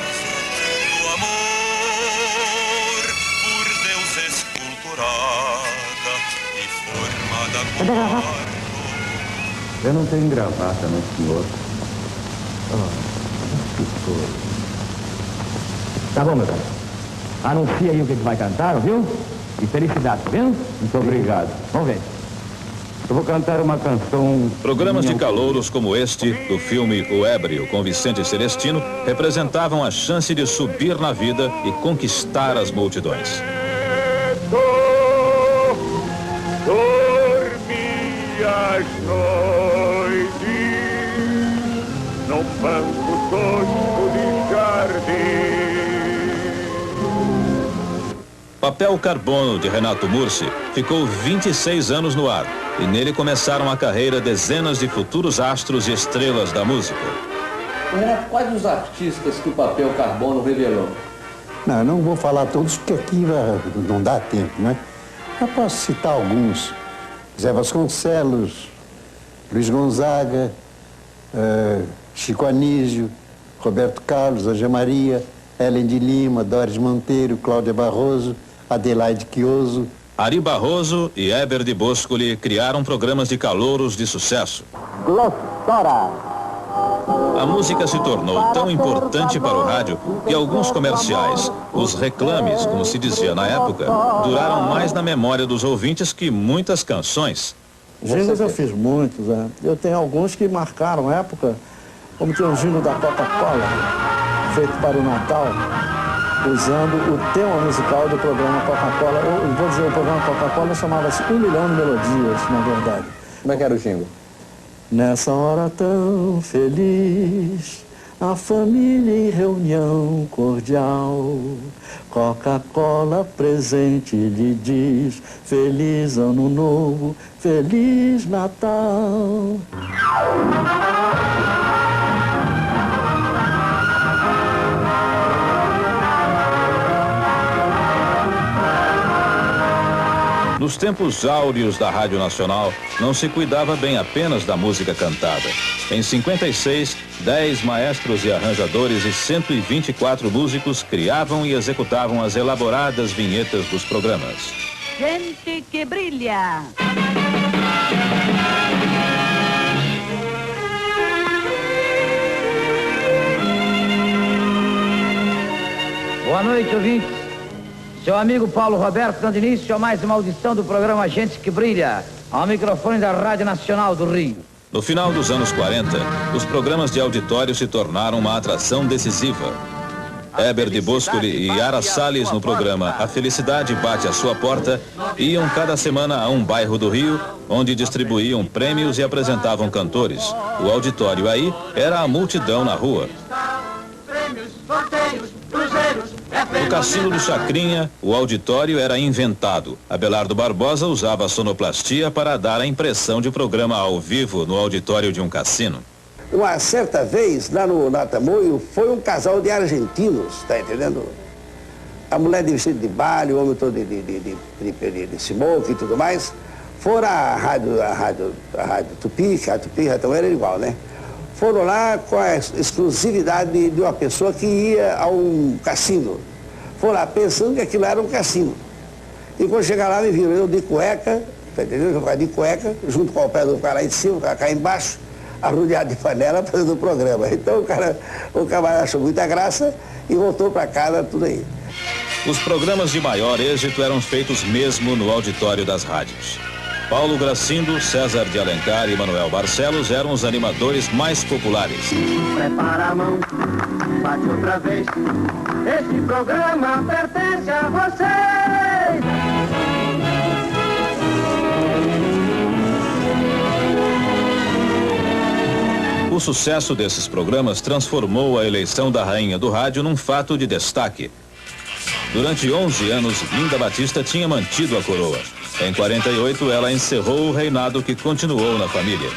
do amor por Deus esculturada e formada por barro. Eu não tenho gravata, não, senhor. Que coisa. Tá bom, meu cara. Anuncia aí o que vai cantar, viu? E felicidade, tá vendo? Muito obrigado. Vamos ver. Eu vou cantar uma canção... Programas de calouros como este, do filme O Ébrio, com Vicente Celestino, representavam a chance de subir na vida e conquistar as multidões. Dormi às noites num banco tosco de jardim. Papel Carbono, de Renato Mursi, ficou 26 anos no ar. E nele começaram a carreira dezenas de futuros astros e estrelas da música. Renato, quais os artistas que o Papel Carbono revelou? Não, eu não vou falar todos, porque aqui não dá tempo, né? Eu posso citar alguns. Zé Vasconcelos, Luiz Gonzaga, Chico Anísio, Roberto Carlos, Angé Maria, Helen de Lima, Doris Monteiro, Cláudia Barroso, Adelaide Quioso. Ari Barroso e Heber de Boscoli criaram programas de calouros de sucesso. Glostora. A música se tornou tão importante para o rádio que alguns comerciais, os reclames, como se dizia na época, duraram mais na memória dos ouvintes que muitas canções. Jingles eu fiz muitos, né? Eu tenho alguns que marcaram a época, como tinha um jingle da Coca-Cola, feito para o Natal, usando o tema musical do programa Coca-Cola. Eu vou dizer, o programa Coca-Cola chamava-se 1 milhão de melodias, na verdade. Como é que era o jingle? Nessa hora tão feliz, a família em reunião cordial, Coca-Cola presente lhe diz, Feliz Ano Novo, Feliz Natal. Nos tempos áureos da Rádio Nacional, não se cuidava bem apenas da música cantada. Em 56, 10 maestros e arranjadores e 124 músicos criavam e executavam as elaboradas vinhetas dos programas. Gente que brilha. Boa noite, ouvintes. Seu amigo Paulo Roberto dando início a mais uma audição do programa Gente que Brilha, ao microfone da Rádio Nacional do Rio. No final dos anos 40, os programas de auditório se tornaram uma atração decisiva. Heber de Boscoli e Yara Salles no programa A Felicidade Bate à Sua Porta iam cada semana a um bairro do Rio, onde distribuíam prêmios e apresentavam cantores. O auditório aí era a multidão na rua. No Cassino do Chacrinha, o auditório era inventado. Abelardo Barbosa usava a sonoplastia para dar a impressão de programa ao vivo no auditório de um cassino. Uma certa vez, lá no Tamoio, foi um casal de argentinos, tá entendendo? A mulher de vestido de baile, o homem todo de smoke e tudo mais. Foram à rádio Tupi, que a Tupi então era igual, né? Foram lá com a exclusividade de uma pessoa que ia a um cassino. Foram lá pensando que aquilo era um cassino. E quando chegaram lá, me viram eu de cueca, tá entendendo? Eu de cueca, junto com o pé do cara lá em cima, o cara cá embaixo, arrodeado de panela, fazendo o programa. Então o camarada achou muita graça e voltou para casa, tudo aí. Os programas de maior êxito eram feitos mesmo no auditório das rádios. Paulo Gracindo, César de Alencar e Manuel Barcelos eram os animadores mais populares. Prepara a mão, bate outra vez. Esse programa pertence a vocês. O sucesso desses programas transformou a eleição da rainha do rádio num fato de destaque. Durante 11 anos, Linda Batista tinha mantido a coroa. Em 48, ela encerrou o reinado que continuou na família.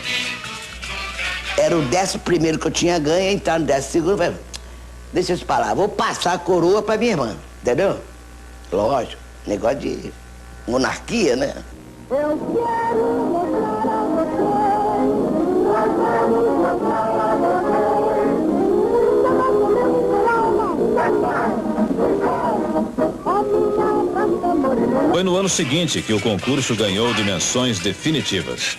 Era o 11º que eu tinha ganho, então no 12º, deixa eu te falar, vou passar a coroa para minha irmã, entendeu? Lógico, negócio de monarquia, né? Eu quero mostrar a Foi no ano seguinte que o concurso ganhou dimensões definitivas.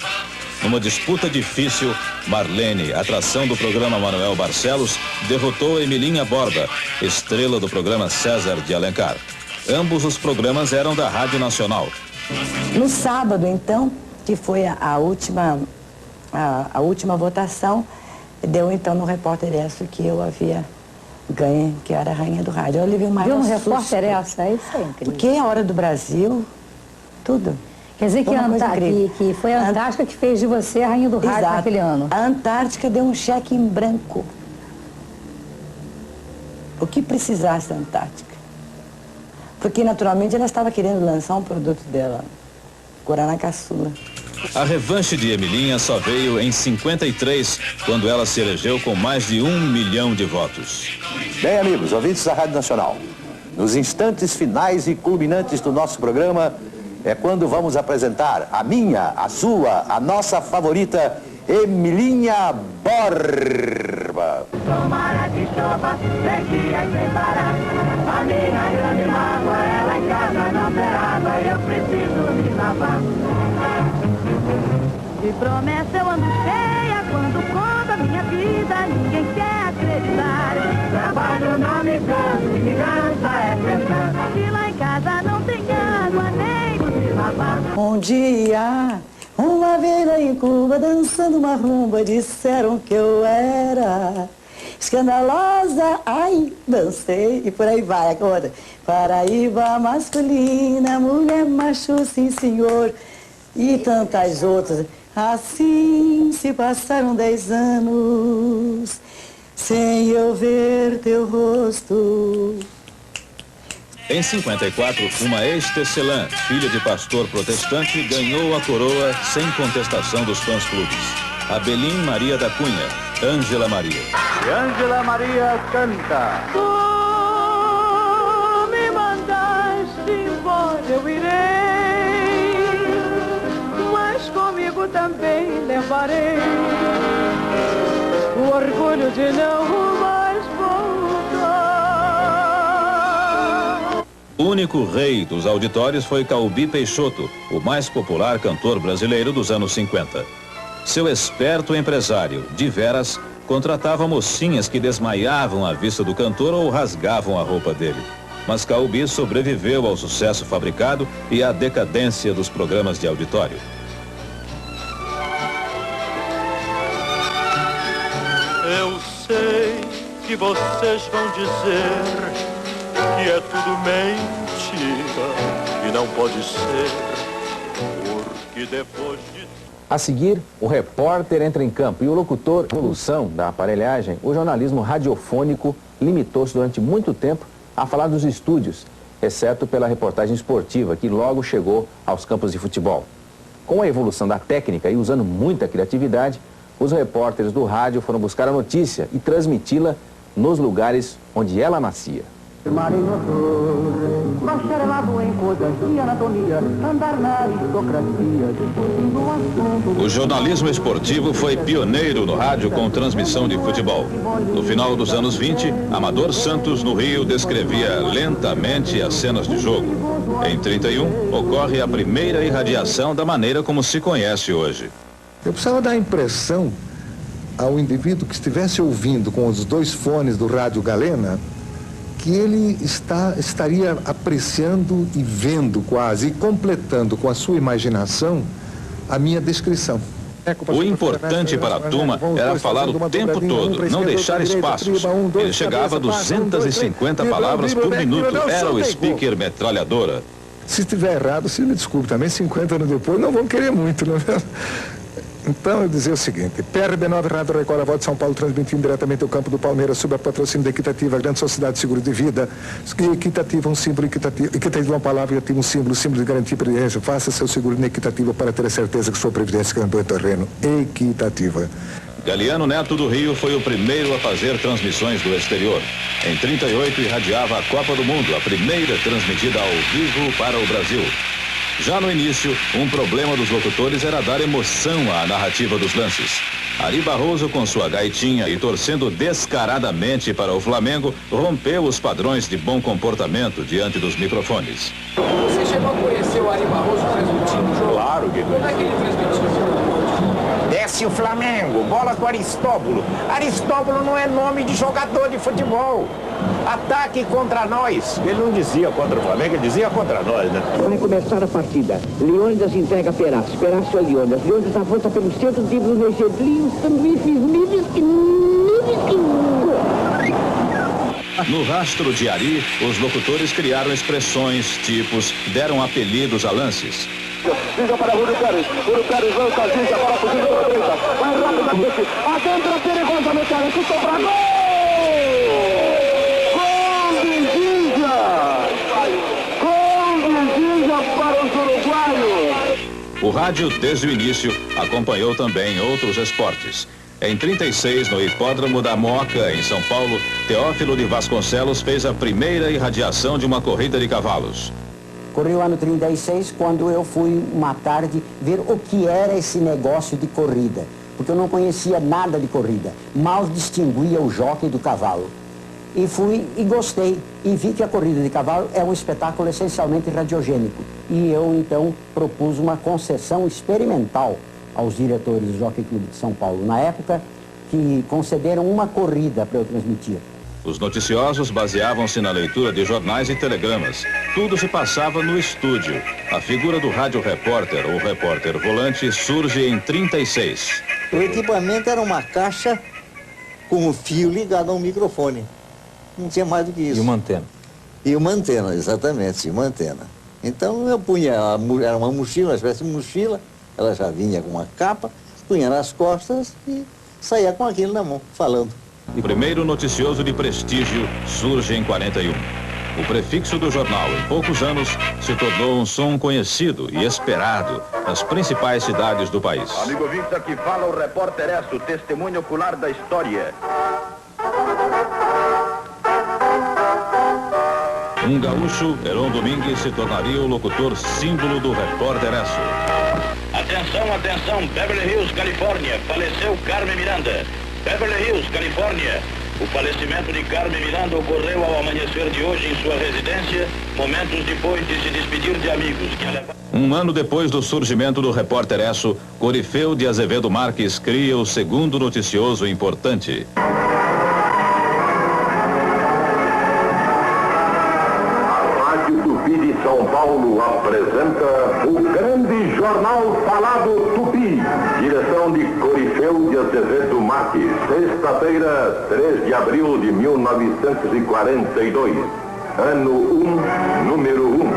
Numa disputa difícil, Marlene, atração do programa Manuel Barcelos, derrotou Emilinha Borba, estrela do programa César de Alencar. Ambos os programas eram da Rádio Nacional. No sábado, então, que foi a última votação, deu então no Repórter Essa que eu havia ganho, que era a rainha do rádio. Eu levei o maior susto. Viu no Repórter Essa? É isso aí, incrível. Porque é a Hora do Brasil, tudo. Quer dizer que foi a Antártica que fez de você a rainha do rádio naquele ano. A Antártica deu um cheque em branco. O que precisasse da Antártica. Porque, naturalmente, ela estava querendo lançar um produto dela, Guaraná Caçula. A revanche de Emilinha só veio em 53, quando ela se elegeu com mais de 1 milhão de votos. Bem, amigos, ouvintes da Rádio Nacional, nos instantes finais e culminantes do nosso programa, é quando vamos apresentar a minha, a sua, a nossa favorita, Emilinha Borba. Tomara que chova, 3 dias sem parar. A minha grande mágoa, ela em casa não ter água, eu preciso me lavar. De promessa eu ando cheia, quando conto a minha vida, ninguém quer acreditar. Trabalho não me canso, me cansa é pensar que lá em casa não tem água, nem de lavar. Um dia, uma vez lá em Cuba, dançando uma rumba, disseram que eu era escandalosa, ai, dancei, e por aí vai agora. Paraíba masculina, mulher macho, sim senhor, e tantas outras. Assim se passaram 10 anos, sem eu ver teu rosto. Em 54, uma ex-tecelã, filha de pastor protestante, ganhou a coroa sem contestação dos fãs-clubes. Abelim Maria da Cunha, Ângela Maria. E Ângela Maria canta. Tu me mandaste embora, eu irei, mas comigo também levarei o orgulho de não mais voltar. O único rei dos auditórios foi Calbi Peixoto, o mais popular cantor brasileiro dos anos 50. Seu esperto empresário, de veras, contratava mocinhas que desmaiavam à vista do cantor ou rasgavam a roupa dele. Mas Calbi sobreviveu ao sucesso fabricado e à decadência dos programas de auditório. Eu sei que vocês vão dizer que é tudo mentira e não pode ser, porque depois de... A seguir, o repórter entra em campo e o locutor, evolução da aparelhagem, o jornalismo radiofônico limitou-se durante muito tempo a falar dos estúdios, exceto pela reportagem esportiva, que logo chegou aos campos de futebol. Com a evolução da técnica e usando muita criatividade, os repórteres do rádio foram buscar a notícia e transmiti-la nos lugares onde ela nascia. O jornalismo esportivo foi pioneiro no rádio com transmissão de futebol. No final dos anos 20, Amador Santos, no Rio, descrevia lentamente as cenas de jogo. Em 31, ocorre a primeira irradiação da maneira como se conhece hoje. Eu precisava dar a impressão ao indivíduo que estivesse ouvindo com os dois fones do rádio Galena que ele estaria apreciando e vendo quase, e completando com a sua imaginação a minha descrição. O importante para a turma era falar o tempo todo, não deixar espaços. Ele chegava a 250 palavras por minuto, era o speaker metralhadora. Se estiver errado, se me desculpe também, 50 anos depois não vão querer muito, não é? Então, eu dizia o seguinte: PRB9 Rádio Record, a Voz de São Paulo, transmitindo diretamente o campo do Palmeiras, sob a patrocínio da Equitativa, a grande sociedade de seguro de vida. Equitativa é um símbolo, equitativa é uma palavra, equitativa um símbolo de garantia e previdência. Faça seu seguro na Equitativa para ter a certeza que sua previdência ganhou terreno. Equitativa. Galiano Neto do Rio foi o primeiro a fazer transmissões do exterior. Em 38, irradiava a Copa do Mundo, a primeira transmitida ao vivo para o Brasil. Já no início, um problema dos locutores era dar emoção à narrativa dos lances. Ari Barroso, com sua gaitinha e torcendo descaradamente para o Flamengo, rompeu os padrões de bom comportamento diante dos microfones. Você chegou a conhecer o Ari Barroso transmitindo o jogo? Claro que Como é que ele transmitiu? Desce o Flamengo, bola com Aristóbulo. Aristóbulo não é nome de jogador de futebol. Ataque contra nós. Ele não dizia contra o Flamengo, ele dizia contra nós, né? Vai começar a partida. Leônidas entrega a Perácio. Perácio a Leônidas. Leônidas avança pelo centro, dribla os Nejedlinhos, sanduíches, No rastro de Ari, os locutores criaram expressões, tipos, deram apelidos a lances. Liga para o Pérez lança a gente, agora fugindo para a direita. Vai rapidamente, adentro perigosamente, chutou para gol! Gol de Ginga para os uruguaios! O rádio, desde o início, acompanhou também outros esportes. Em 36, no hipódromo da Moca, em São Paulo, Teófilo de Vasconcelos fez a primeira irradiação de uma corrida de cavalos. Correu o ano 36, quando eu fui uma tarde ver o que era esse negócio de corrida. Porque eu não conhecia nada de corrida, mal distinguia o jockey do cavalo. E fui e gostei, e vi que a corrida de cavalo é um espetáculo essencialmente radiogênico. E eu, então, propus uma concessão experimental aos diretores do Jockey Clube de São Paulo, na época, que concederam uma corrida para eu transmitir. Os noticiosos baseavam-se na leitura de jornais e telegramas. Tudo se passava no estúdio. A figura do rádio repórter, ou repórter volante, surge em 36. O equipamento era uma caixa com o fio ligado a um microfone. Não tinha mais do que isso. E uma antena. E uma antena, exatamente, uma antena. Então eu punha, era uma mochila, uma espécie de mochila, ela já vinha com uma capa, punha nas costas e saía com aquilo na mão, falando. O primeiro noticioso de prestígio surge em 41. O prefixo do jornal, em poucos anos, se tornou um som conhecido e esperado nas principais cidades do país. Amigo ouvinte, aqui fala o repórter Esso, o testemunho ocular da história. Um gaúcho, Heron Domingues, se tornaria o locutor símbolo do repórter Esso. Atenção, atenção, Beverly Hills, Califórnia, faleceu Carmen Miranda. Beverly Hills, Califórnia. O falecimento de Carmen Miranda ocorreu ao amanhecer de hoje em sua residência, momentos depois de se despedir de amigos. Um ano depois do surgimento do repórter Esso, Corifeu de Azevedo Marques cria o segundo noticioso importante. A Rádio Tupi de São Paulo apresenta o grande jornal falado Tupi, direção de Corifeu de Azevedo Marques. Marte, sexta-feira, 3 de abril de 1942. Ano 1, número 1.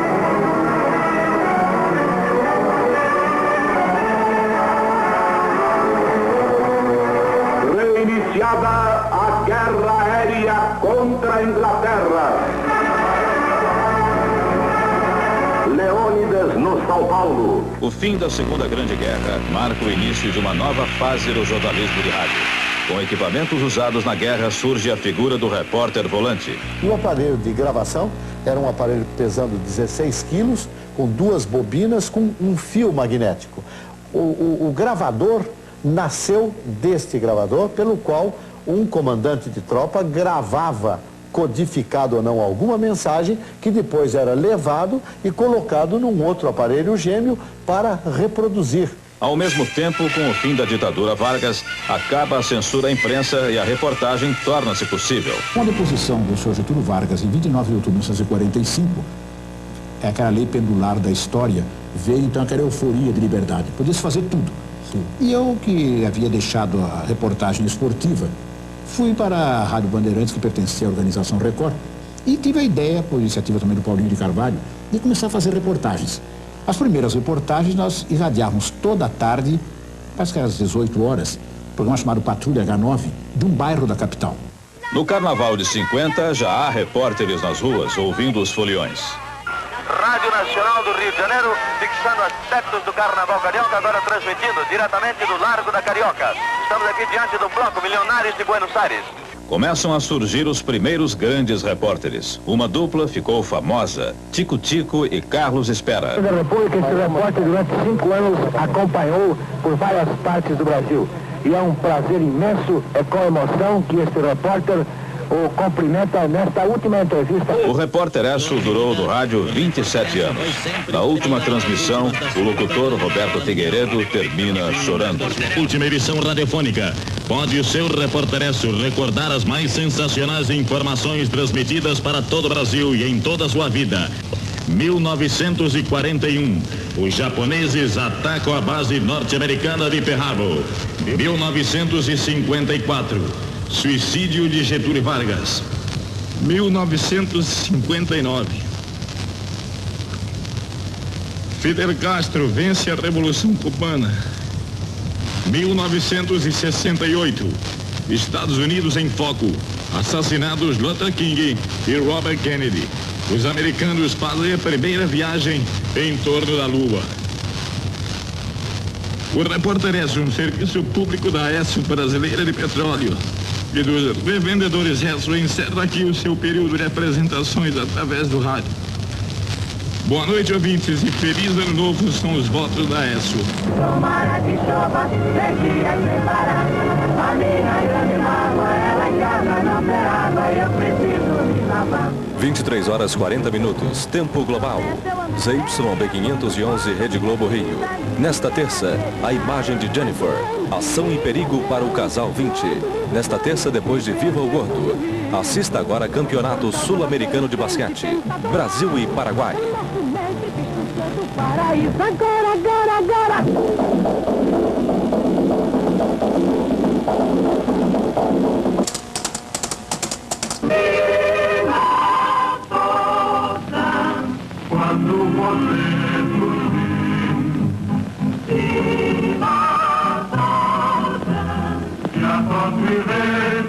Reiniciada a guerra aérea contra a Inglaterra. Leônidas, no São Paulo. O fim da Segunda Grande Guerra marca o início de uma nova fase do jornalismo de rádio. Com equipamentos usados na guerra, surge a figura do repórter volante. E o aparelho de gravação era um aparelho pesando 16 quilos, com 2 bobinas, com um fio magnético. O gravador nasceu deste gravador, pelo qual um comandante de tropa gravava, codificado ou não, alguma mensagem que depois era levado e colocado num outro aparelho gêmeo para reproduzir. Ao mesmo tempo, com o fim da ditadura Vargas, acaba a censura à imprensa e a reportagem torna-se possível. Com a deposição do senhor Getúlio Vargas em 29 de outubro de 1945, aquela lei pendular da história, veio então aquela euforia de liberdade. Podia-se fazer tudo. Sim. E eu, que havia deixado a reportagem esportiva, fui para a Rádio Bandeirantes, que pertencia à organização Record, e tive a ideia, por iniciativa também do Paulinho de Carvalho, de começar a fazer reportagens. As primeiras reportagens nós irradiávamos toda a tarde, parece que às 18 horas, um programa chamado Patrulha H9, de um bairro da capital. No Carnaval de 50, já há repórteres nas ruas ouvindo os foliões. Rádio Nacional do Rio de Janeiro, fixando aspectos do Carnaval Carioca, agora transmitindo diretamente do Largo da Carioca. Estamos aqui diante do Bloco Milionários de Buenos Aires. Começam a surgir os primeiros grandes repórteres. Uma dupla ficou famosa, Tico Tico e Carlos Espera. A República, esse repórter durante 5 anos acompanhou por várias partes do Brasil. E é um prazer imenso, é com emoção que este repórter o cumprimenta nesta última entrevista. O repórter Esso durou do rádio 27 anos. Na última transmissão, o locutor Roberto Figueiredo termina chorando. Última edição radiofônica. Pode o seu repórter Esso recordar as mais sensacionais informações transmitidas para todo o Brasil e em toda a sua vida. 1941, os japoneses atacam a base norte-americana de Pearl Harbor. 1954, suicídio de Getúlio Vargas. 1959, Fidel Castro vence a Revolução Cubana. 1968, Estados Unidos em foco. Assassinados Luther King e Robert Kennedy. Os americanos fazem a primeira viagem em torno da Lua. O repórter Esso, um serviço público da Esso Brasileira de Petróleo e dos revendedores Esso, encerra aqui o seu período de apresentações através do rádio. Boa noite, ouvintes, e feliz ano novo são os votos da Esso. Tomara que chova, sequia sem parar. A minha grande mágoa, ela em casa não tem água, eu preciso me lavar. 23 horas 40 minutos, tempo global. ZYB 511, Rede Globo Rio. Nesta terça, a imagem de Jennifer. Ação e perigo para o casal 20. Nesta terça, depois de Viva o Gordo. Assista agora Campeonato Sul-Americano de Basquete. Brasil e Paraguai. Paraíso, agora, agora, agora! Quando você dormir, viva a força, que a paz me vê.